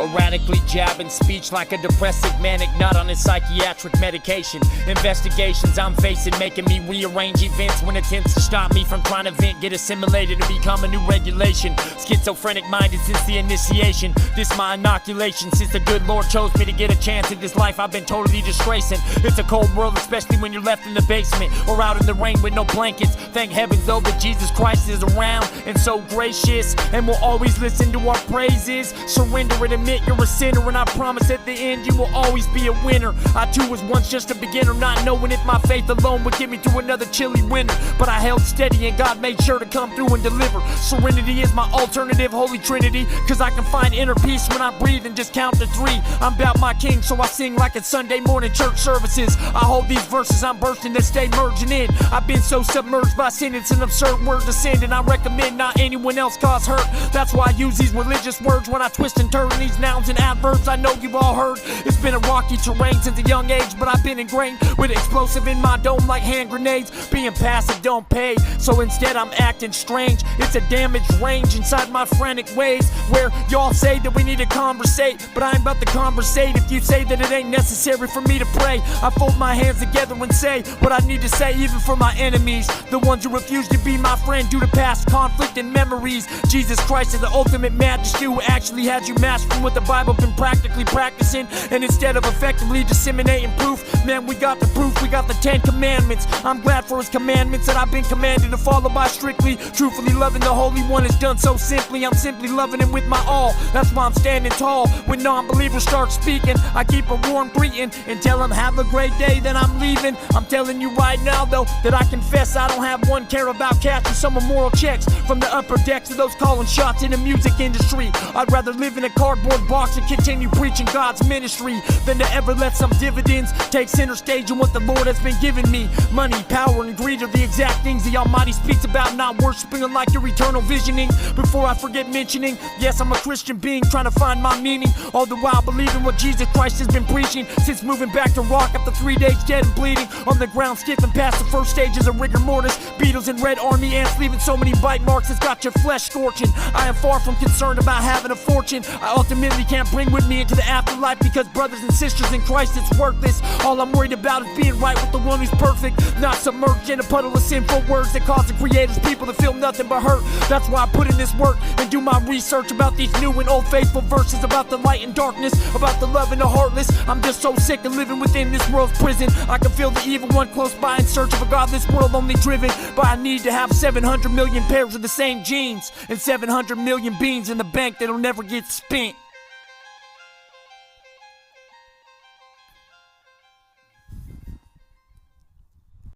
Erratically jabbing speech like a depressive manic, not on his psychiatric medication. Investigations I'm facing making me rearrange events when attempts to stop me from trying to vent get assimilated and become a new regulation. Schizophrenic minded since the initiation. This my inoculation since the good Lord chose me to get a chance at this life I've been totally disgracing. It's a cold world, especially when you're left in the basement or out in the rain with no blankets. Thank heavens though that Jesus Christ is around and so gracious and will always listen to our praises. Surrender and admit you're a sinner, and I promise at the end you will always be a winner. I too was once just a beginner, not knowing if my faith alone would get me through another chilly winter, but I held steady and God made sure to come through and deliver. Serenity is my alternative holy trinity, cause I can find inner peace when I breathe and just count to 3. I'm about my king, so I sing like it's Sunday morning church services. I hold these verses I'm bursting that stay merging in. I've been so submerged by sin, it's an absurd word to send, and I recommend not anyone else cause hurt. That's why I use these religious words when I twist and turn these nouns and adverbs. I know you've all heard it's been a rocky terrain since a young age, but I've been ingrained with explosive in my dome like hand grenades. Being passive don't pay, so instead I'm acting strange. It's a damaged range inside my frantic ways, where y'all say that we need to conversate, but I ain't about to conversate if you say that it ain't necessary for me to pray. I fold my hands together and say what I need to say, even for my enemies, the ones who refuse to be my friend due to past conflict and memories. Jesus Christ is the ultimate majesty who actually has you mastering what the Bible been practically practicing, and instead of effectively disseminating proof, man, we got the proof, we got the 10 commandments. I'm glad for his commandments that I've been commanded to follow by strictly. Truthfully loving the Holy One is done so simply. I'm simply loving him with my all. That's why I'm standing tall when non-believers start speaking. I keep a warm greeting and tell them have a great day, then I'm leaving. I'm telling you right now though that I confess I don't have one care about cashing some immoral checks from the upper decks of those calling shots in the music industry. I'd rather live in a cardboard box and continue preaching God's ministry than to ever let some dividends take center stage in what the Lord has been giving me. Money, power, and greed are the exact things the Almighty speaks about, not worshiping like your eternal visioning. Before I forget mentioning, yes, I'm a Christian being trying to find my meaning, all the while believing what Jesus Christ has been preaching since moving back to rock after 3 days dead and bleeding on the ground, skipping past the first stages of rigor mortis. Beatles and Red Army ants leaving so many bite marks it's got your flesh scorching. I am far from concerned about having a fortune I ultimately can't bring with me into the afterlife, because brothers and sisters in Christ it's worthless. All I'm worried about is being right with the one who's perfect, not submerged in a puddle of sinful words that cause the creator's people to feel nothing but hurt. That's why I put in this work and do my research about these new and old faithful verses, about the light and darkness, about the love and the heartless. I'm just so sick of living within this world's prison. I can feel the evil one close by in search of a godless world only driven by a need to have 700 million pairs of the same jeans and 700 million beans in the bank that'll never get spent.